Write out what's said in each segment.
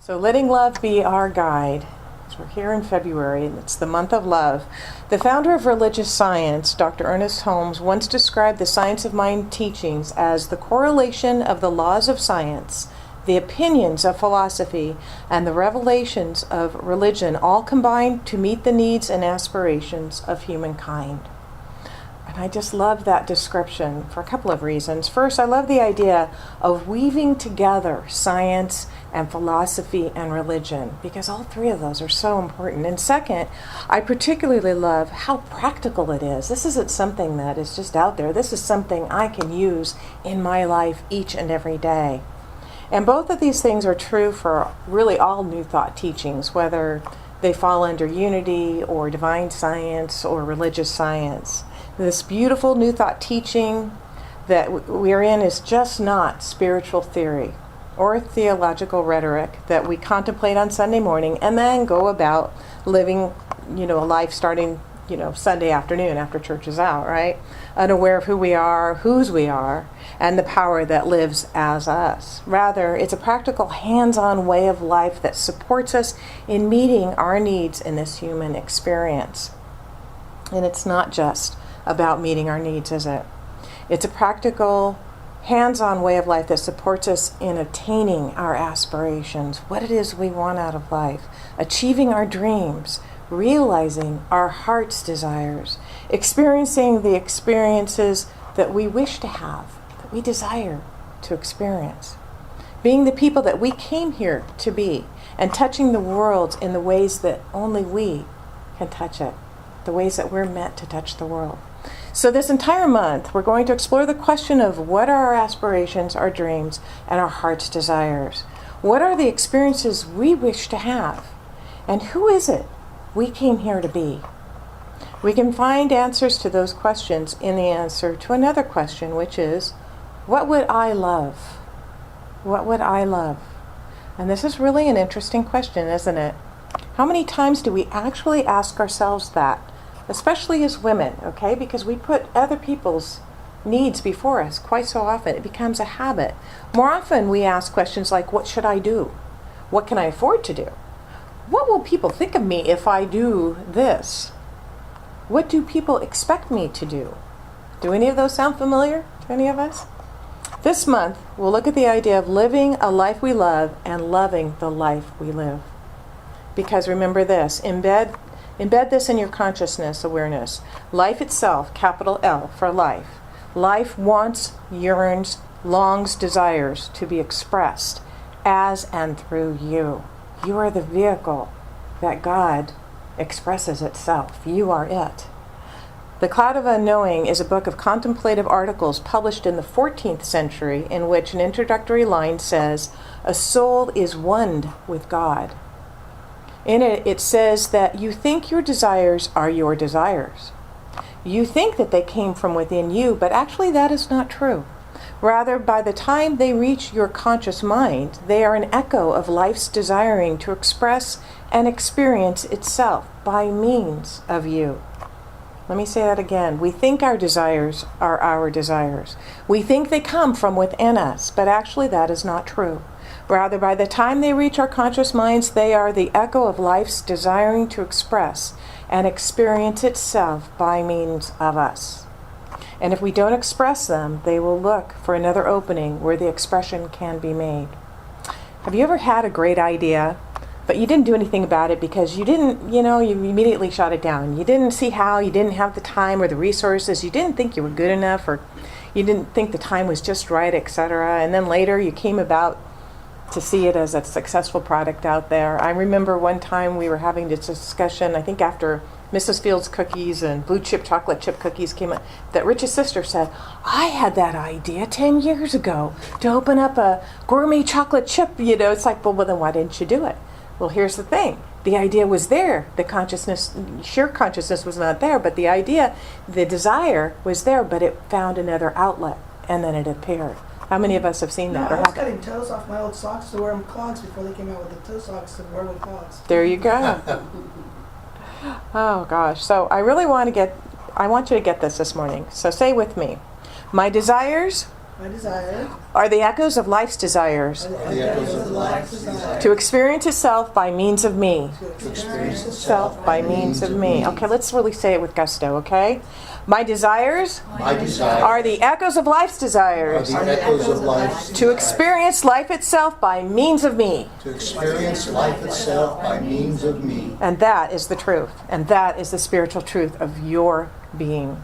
So letting love be our guide. So we're here in February, and it's the month of love. The founder of religious science, Dr. Ernest Holmes, once described the science of mind teachings as the correlation of the laws of science, the opinions of philosophy, and the revelations of religion, all combined to meet the needs and aspirations of humankind. And I just love that description for a couple of reasons. First, I love the idea of weaving together science and philosophy and religion, because all three of those are so important. And second, I particularly love how practical it is. This isn't something that is just out there. This is something I can use in my life each and every day. And both of these things are true for really all New Thought teachings, whether they fall under unity or divine science or religious science. This beautiful New Thought teaching that we're in is just not spiritual theory or theological rhetoric that we contemplate on Sunday morning and then go about living, a life starting, Sunday afternoon after church is out, right? Unaware of who we are, whose we are, and the power that lives as us. Rather, it's a practical, hands-on way of life that supports us in meeting our needs in this human experience. And it's not just about meeting our needs, is it? It's a practical, hands-on way of life that supports us in attaining our aspirations, what it is we want out of life, achieving our dreams, realizing our heart's desires, experiencing the experiences that we wish to have, that we desire to experience, being the people that we came here to be, and touching the world in the ways that only we can touch it, the ways that we're meant to touch the world. So this entire month, we're going to explore the question of what are our aspirations, our dreams, and our heart's desires. What are the experiences we wish to have? And who is it we came here to be? We can find answers to those questions in the answer to another question, which is, what would I love? What would I love? And this is really an interesting question, isn't it? How many times do we actually ask ourselves that? Especially as women, okay? Because we put other people's needs before us quite so often. It becomes a habit. More often we ask questions like, what should I do? What can I afford to do? What will people think of me if I do this? What do people expect me to do? Do any of those sound familiar to any of us? This month, we'll look at the idea of living a life we love and loving the life we live. Because remember this, embed this in your consciousness awareness. Life itself, capital L for life. Life wants, yearns, longs, desires to be expressed as and through you. You are the vehicle that God expresses itself. You are it. The Cloud of Unknowing is a book of contemplative articles published in the 14th century in which an introductory line says, a soul is one with God. In it, it says that you think your desires are your desires. You think that they came from within you, but actually that is not true. Rather, by the time they reach your conscious mind, they are an echo of life's desiring to express and experience itself by means of you. Let me say that again. We think our desires are our desires. We think they come from within us, but actually that is not true. Rather, by the time they reach our conscious minds, they are the echo of life's desiring to express and experience itself by means of us. And if we don't express them, they will look for another opening where the expression can be made. Have you ever had a great idea, but you didn't do anything about it because you didn't, you immediately shot it down. You didn't see how, you didn't have the time or the resources, you didn't think you were good enough, or you didn't think the time was just right, etc. And then later you came about to see it as a successful product out there. I remember one time we were having this discussion, I think after Mrs. Fields cookies and blue chip chocolate chip cookies came out, that Rich's sister said, I had that idea 10 years ago to open up a gourmet chocolate chip, It's like, well, then why didn't you do it? Well, here's the thing. The idea was there. The consciousness, sheer consciousness was not there, but the idea, the desire was there, but it found another outlet, and then it appeared. How many of us have seen that? I was cutting toes off my old socks to wear them clogs before they came out with the toe socks to wear with clogs. There you go. Oh gosh. So I really want you to get this morning. So say with me. My desires My desires are the echoes of life's desires are the echoes of life's desire to experience itself by means of me. to experience Self by means of me. Okay, let's really say it with gusto, okay? My desires My desire are the echoes of life's are desires the echoes of life's to experience life itself by means of me. to experience life itself by means of me. And that is the truth. And that is the spiritual truth of your being.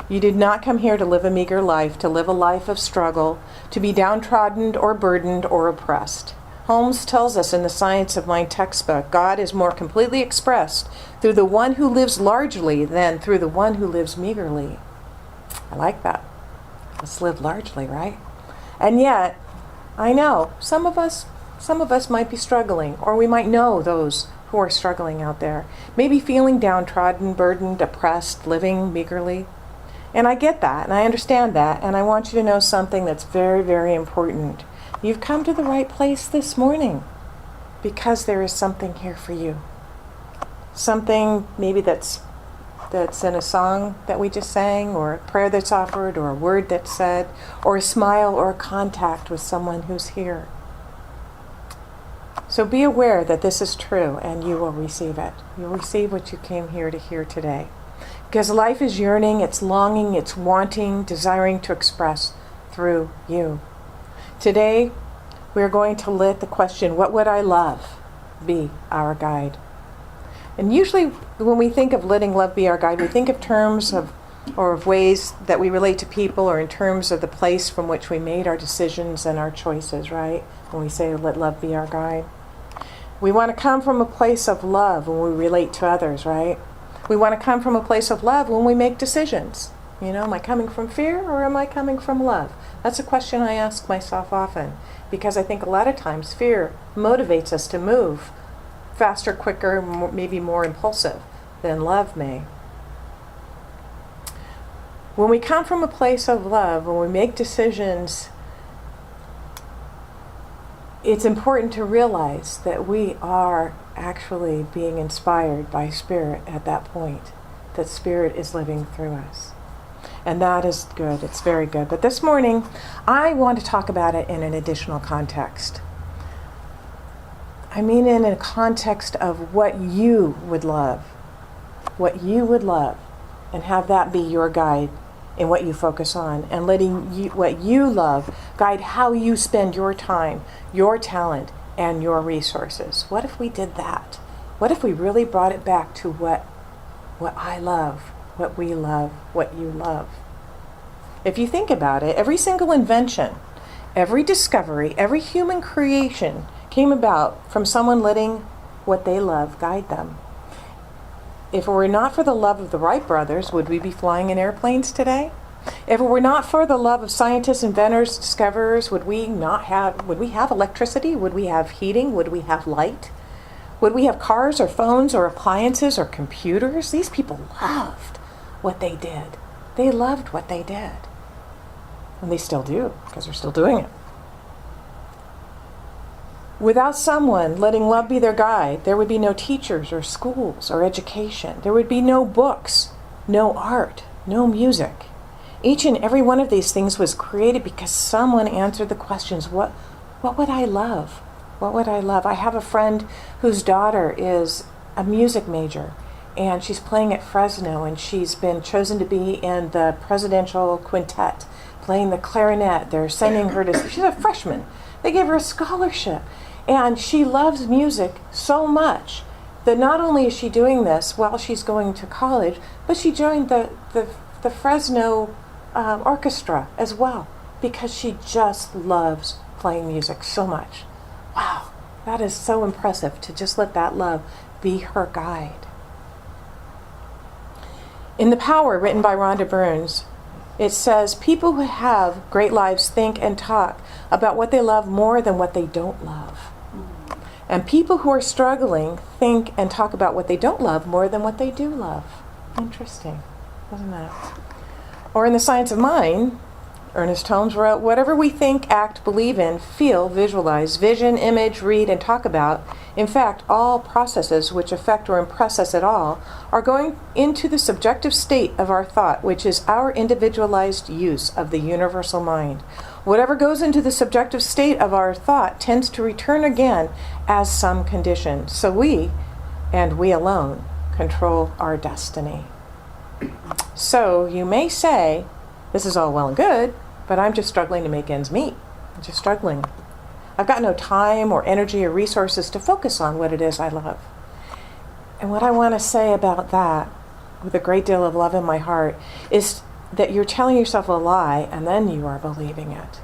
You did not come here to live a meager life, to live a life of struggle, to be downtrodden or burdened or oppressed. Holmes tells us in the Science of Mind textbook, God is more completely expressed through the one who lives largely than through the one who lives meagerly. I like that. Let's live largely, right? And yet, I know some of us might be struggling, or we might know those who are struggling out there, maybe feeling downtrodden, burdened, oppressed, living meagerly. And I get that, and I understand that, and I want you to know something that's very, very important. You've come to the right place this morning because there is something here for you. Something maybe that's in a song that we just sang, or a prayer that's offered, or a word that's said, or a smile or a contact with someone who's here. So be aware that this is true, and you will receive it. You'll receive what you came here to hear today. Because life is yearning, it's longing, it's wanting, desiring to express through you. Today, we're going to let the question, what would I love, be our guide. And usually when we think of letting love be our guide, we think of terms of ways that we relate to people, or in terms of the place from which we made our decisions and our choices, right? When we say let love be our guide. We want to come from a place of love when we relate to others, right? We want to come from a place of love when we make decisions. You know, am I coming from fear or am I coming from love? That's a question I ask myself often, because I think a lot of times fear motivates us to move faster, quicker, maybe more impulsive than love may. When we come from a place of love, when we make decisions, it's important to realize that we are actually being inspired by Spirit at that point, that Spirit is living through us. And that is good. It's very good. But this morning, I want to talk about it in an additional context. I mean in a context of what you would love, and have that be your guide in what you focus on, and letting what you love guide how you spend your time, your talent, and your resources. What if we did that? What if we really brought it back to what I love, what we love, what you love? If you think about it, every single invention, every discovery, every human creation came about from someone letting what they love guide them. If it were not for the love of the Wright brothers, would we be flying in airplanes today? If it were not for the love of scientists, inventors, discoverers, would we have electricity? Would we have heating? Would we have light? Would we have cars or phones or appliances or computers? These people loved what they did. They loved what they did. And they still do, because they're still doing it. Without someone letting love be their guide, there would be no teachers or schools or education. There would be no books, no art, no music. Each and every one of these things was created because someone answered the questions, what would I love? What would I love? I have a friend whose daughter is a music major, and she's playing at Fresno, and she's been chosen to be in the presidential quintet, playing the clarinet. They're sending her to, she's a freshman. They gave her a scholarship. And she loves music so much that not only is she doing this while she's going to college, but she joined the Fresno orchestra as well, because she just loves playing music so much. Wow, that is so impressive, to just let that love be her guide. In The Power, written by Rhonda Burns, it says, people who have great lives think and talk about what they love more than what they don't love. And people who are struggling think and talk about what they don't love more than what they do love. Interesting, isn't that? Or in The Science of Mind, Ernest Holmes wrote, whatever we think, act, believe in, feel, visualize, vision, image, read, and talk about, in fact, all processes which affect or impress us at all, are going into the subjective state of our thought, which is our individualized use of the universal mind. Whatever goes into the subjective state of our thought tends to return again as some condition. So we, and we alone, control our destiny. So you may say, this is all well and good, but I'm just struggling to make ends meet. I'm just struggling. I've got no time or energy or resources to focus on what it is I love. And what I want to say about that, with a great deal of love in my heart, is that you're telling yourself a lie and then you are believing it.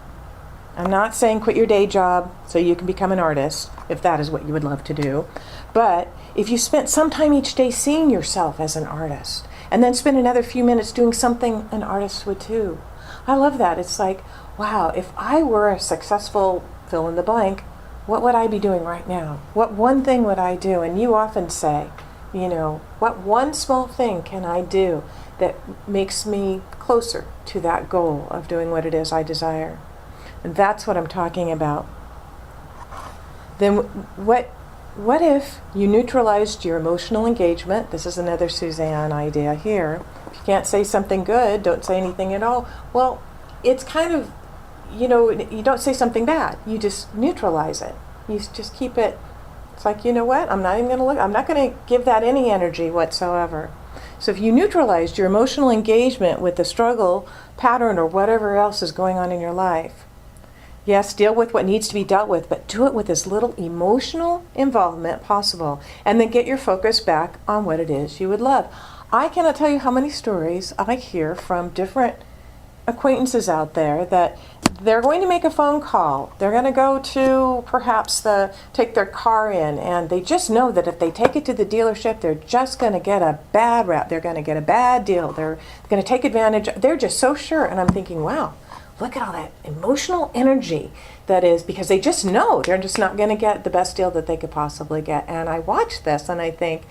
I'm not saying quit your day job so you can become an artist, if that is what you would love to do. But if you spent some time each day seeing yourself as an artist, and then spend another few minutes doing something an artist would too. I love that. It's like, wow, if I were a successful fill in the blank, what would I be doing right now? What one thing would I do? And you often say, what one small thing can I do that makes me closer to that goal of doing what it is I desire? And that's what I'm talking about. Then what if you neutralized your emotional engagement? This is another Suzanne idea here. If you can't say something good, don't say anything at all. Well, it's kind of, you don't say something bad. You just neutralize it. You just keep it. It's like, you know what? I'm not even going to look. I'm not going to give that any energy whatsoever. So if you neutralized your emotional engagement with the struggle pattern or whatever else is going on in your life, yes, deal with what needs to be dealt with, but do it with as little emotional involvement possible. And then get your focus back on what it is you would love. I cannot tell you how many stories I hear from different acquaintances out there that they're going to make a phone call. They're going to go to perhaps take their car in, and they just know that if they take it to the dealership, they're just going to get a bad rap. They're going to get a bad deal. They're going to take advantage. They're just so sure. And I'm thinking, wow, look at all that emotional energy that is, because they just know they're just not going to get the best deal that they could possibly get. And I watch this and I think,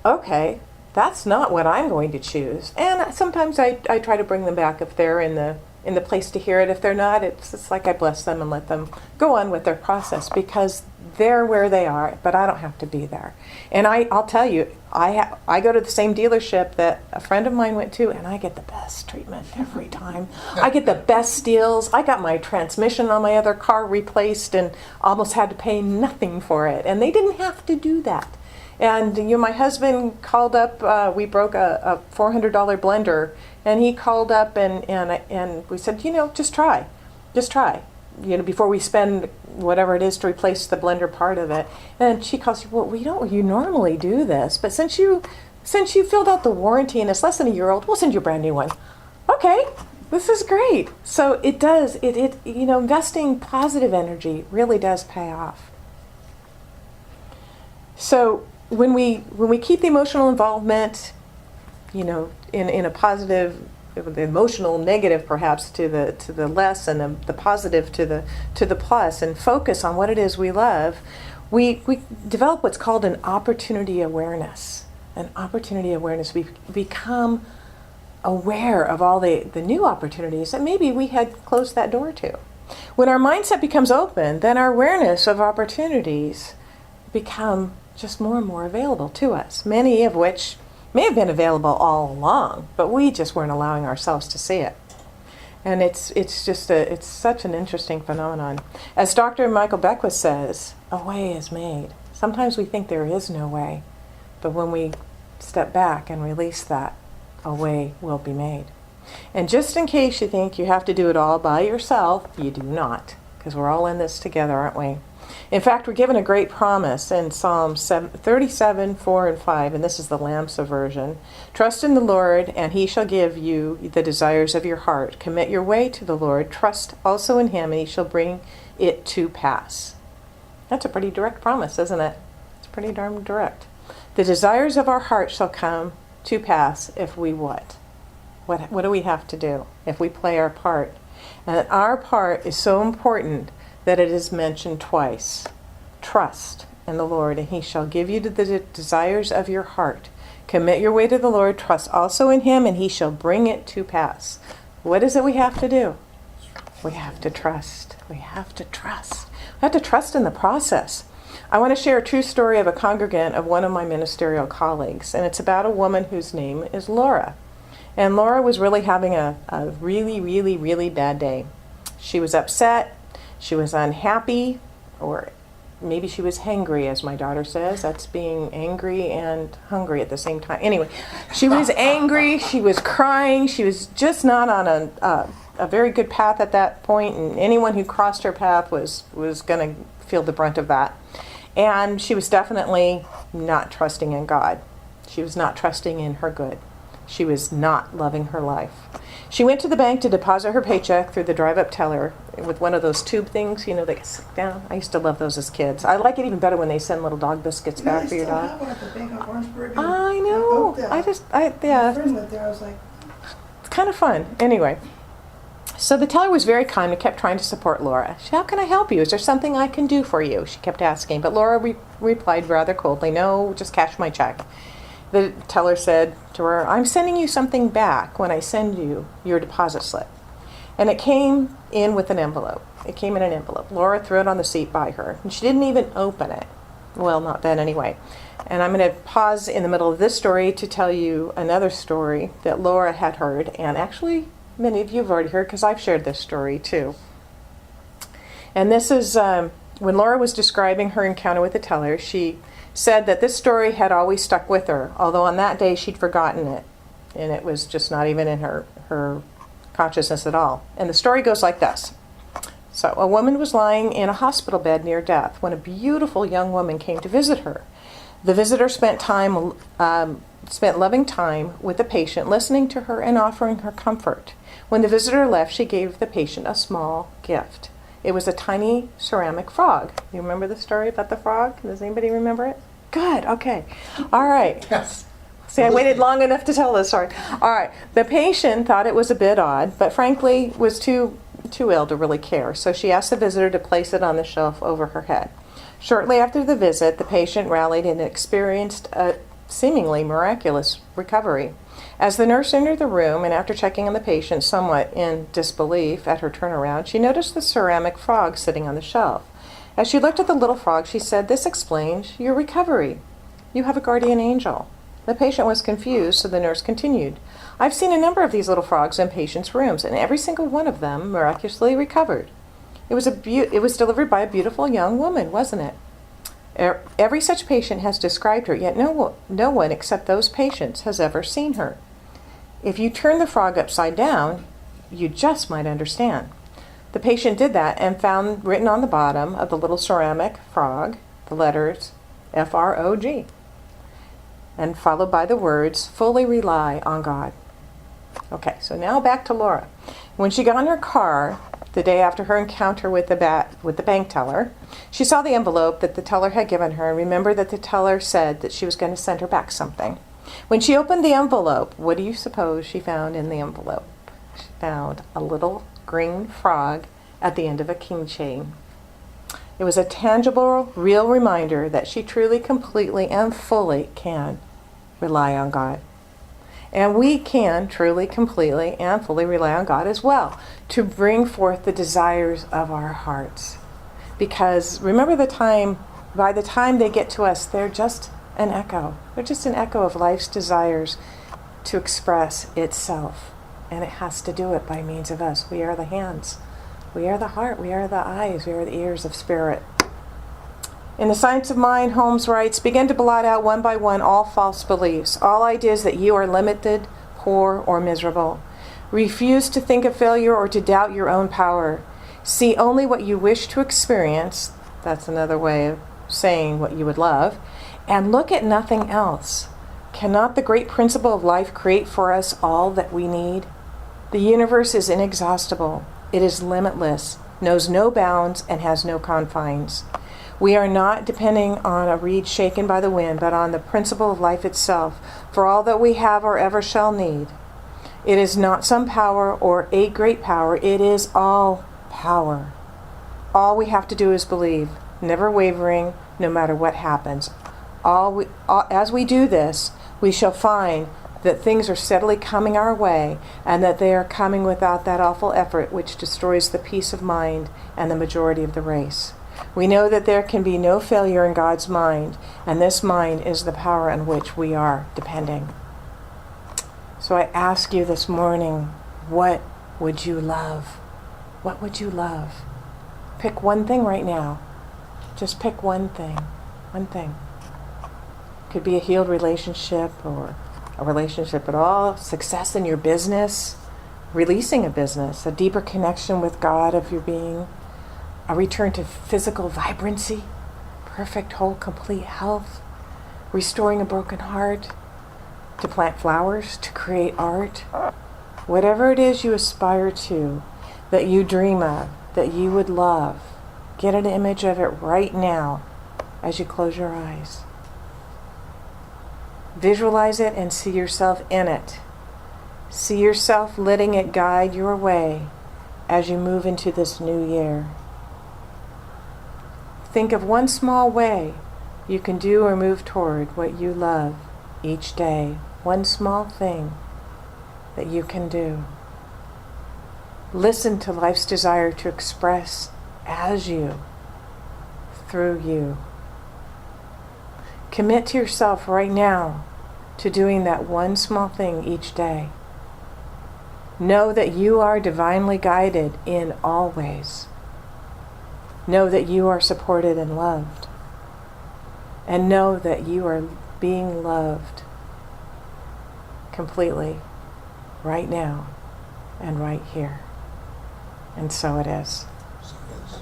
okay, that's not what I'm going to choose. And sometimes I try to bring them back if they're in the place to hear it. If they're not, it's like I bless them and let them go on with their process, because they're where they are, but I don't have to be there. And I'll tell you, I go to the same dealership that a friend of mine went to, and I get the best treatment every time. I get the best deals. I got my transmission on my other car replaced and almost had to pay nothing for it. And they didn't have to do that. And my husband called up, we broke a $400 blender, and he called up and we said, just try, before we spend whatever it is to replace the blender part of it. And she calls, well, we don't normally do this, but since you filled out the warranty and it's less than a year old, we'll send you a brand new one. Okay, this is great. So it does, investing positive energy really does pay off. So when we keep the emotional involvement, in a positive, the emotional negative perhaps to the less, and the positive to the plus, and focus on what it is we love, we develop what's called an opportunity awareness. An opportunity awareness. We become aware of all the new opportunities that maybe we had closed that door to. When our mindset becomes open, then our awareness of opportunities become just more and more available to us, many of which may have been available all along, but we just weren't allowing ourselves to see it. And it's such an interesting phenomenon. As Dr. Michael Beckwith says, a way is made. Sometimes we think there is no way, but when we step back and release that, a way will be made. And just in case you think you have to do it all by yourself, you do not, because we're all in this together, aren't we? In fact, we're given a great promise in Psalm 37, 4, and 5, and this is the Lamsa version. Trust in the Lord, and he shall give you the desires of your heart. Commit your way to the Lord. Trust also in him, and he shall bring it to pass. That's a pretty direct promise, isn't it? It's pretty darn direct. The desires of our heart shall come to pass if we what? What do we have to do if we play our part? And our part is so important that it is mentioned twice. Trust in the Lord, and he shall give you the desires of your heart. Commit your way to the Lord. Trust also in him, and he shall bring it to pass. What is it we have to do? We have to trust. We have to trust. We have to trust in the process. I want to share a true story of a congregant of one of my ministerial colleagues, and it's about a woman whose name is Laura. And Laura was really having a really, really, really bad day. She was upset. She was unhappy, or maybe she was hangry, as my daughter says. That's being angry and hungry at the same time. Anyway, she was angry. She was crying. She was just not on a very good path at that point, and anyone who crossed her path was going to feel the brunt of that. And she was definitely not trusting in God. She was not trusting in her good. She was not loving her life. She went to the bank to deposit her paycheck through the drive-up teller with one of those tube things, you know, they sit down. I used to love those as kids. I like it even better when they send little dog biscuits back for your dog. Have one at the bank on Orangeburg. I know. My friend went there. I was like, it's kind of fun. Anyway, so the teller was very kind and kept trying to support Laura. How can I help you? Is there something I can do for you? She kept asking, but Laura replied rather coldly, no, just cash my check. The teller said to her, I'm sending you something back when I send you your deposit slip. And it came in with an envelope. It came in an envelope. Laura threw it on the seat by her, and she didn't even open it. Well, not then anyway. And I'm going to pause in the middle of this story to tell you another story that Laura had heard, and actually many of you have already heard because I've shared this story too. And this is when Laura was describing her encounter with the teller, she said that this story had always stuck with her, although on that day she'd forgotten it, and it was just not even in her consciousness at all. And the story goes like this. So a woman was lying in a hospital bed near death when a beautiful young woman came to visit her. The visitor spent loving time with the patient, listening to her and offering her comfort. When the visitor left, she gave the patient a small gift. It was a tiny ceramic frog. You remember the story about the frog? Does anybody remember it? Good, okay. All right. Yes. See, I waited long enough to tell this story. All right. The patient thought it was a bit odd, but frankly was too ill to really care. So she asked the visitor to place it on the shelf over her head. Shortly after the visit, the patient rallied and experienced a seemingly miraculous recovery. As the nurse entered the room, and after checking on the patient somewhat in disbelief at her turnaround, she noticed the ceramic frog sitting on the shelf. As she looked at the little frog, she said, "This explains your recovery. You have a guardian angel." The patient was confused, so the nurse continued, "I've seen a number of these little frogs in patients' rooms, and every single one of them miraculously recovered. It was delivered by a beautiful young woman, wasn't it? Every such patient has described her, yet no one except those patients has ever seen her. If you turn the frog upside down, you just might understand." The patient did that and found written on the bottom of the little ceramic frog the letters F-R-O-G, and followed by the words, "Fully rely on God." Okay, so now back to Laura. When she got in her car the day after her encounter with the bank teller, she saw the envelope that the teller had given her and remembered that the teller said that she was going to send her back something. When she opened the envelope, what do you suppose she found in the envelope? She found a little green frog at the end of a king chain. It was a tangible, real reminder that she truly, completely, and fully can rely on God. And we can truly, completely, and fully rely on God as well to bring forth the desires of our hearts. Because remember by the time they get to us, they're just an echo. They're just an echo of life's desires to express itself. And it has to do it by means of us. We are the hands. We are the heart. We are the eyes. We are the ears of spirit. In The Science of Mind, Holmes writes, "Begin to blot out one by one all false beliefs, all ideas that you are limited, poor, or miserable. Refuse to think of failure or to doubt your own power. See only what you wish to experience," that's another way of saying what you would love, "and look at nothing else. Cannot the great principle of life create for us all that we need? The universe is inexhaustible. It is limitless, knows no bounds, and has no confines. We are not depending on a reed shaken by the wind, but on the principle of life itself, for all that we have or ever shall need. It is not some power or a great power, it is all power. All we have to do is believe, never wavering, no matter what happens. As we do this, we shall find that things are steadily coming our way, and that they are coming without that awful effort which destroys the peace of mind and the majority of the race. We know that there can be no failure in God's mind, and this mind is the power on which we are depending." So I ask you this morning, what would you love? What would you love? Pick one thing right now. Just pick one thing. One thing. Could be a healed relationship or a relationship at all, success in your business, releasing a business, a deeper connection with God of your being, a return to physical vibrancy, perfect, whole, complete health, restoring a broken heart, to plant flowers, to create art, whatever it is you aspire to, that you dream of, that you would love, get an image of it right now as you close your eyes. Visualize it and see yourself in it. See yourself letting it guide your way as you move into this new year. Think of one small way you can do or move toward what you love each day. One small thing that you can do. Listen to life's desire to express as you, through you. Commit to yourself right now to doing that one small thing each day. Know that you are divinely guided in all ways. Know that you are supported and loved. And know that you are being loved completely right now and right here. And so it is. So it is.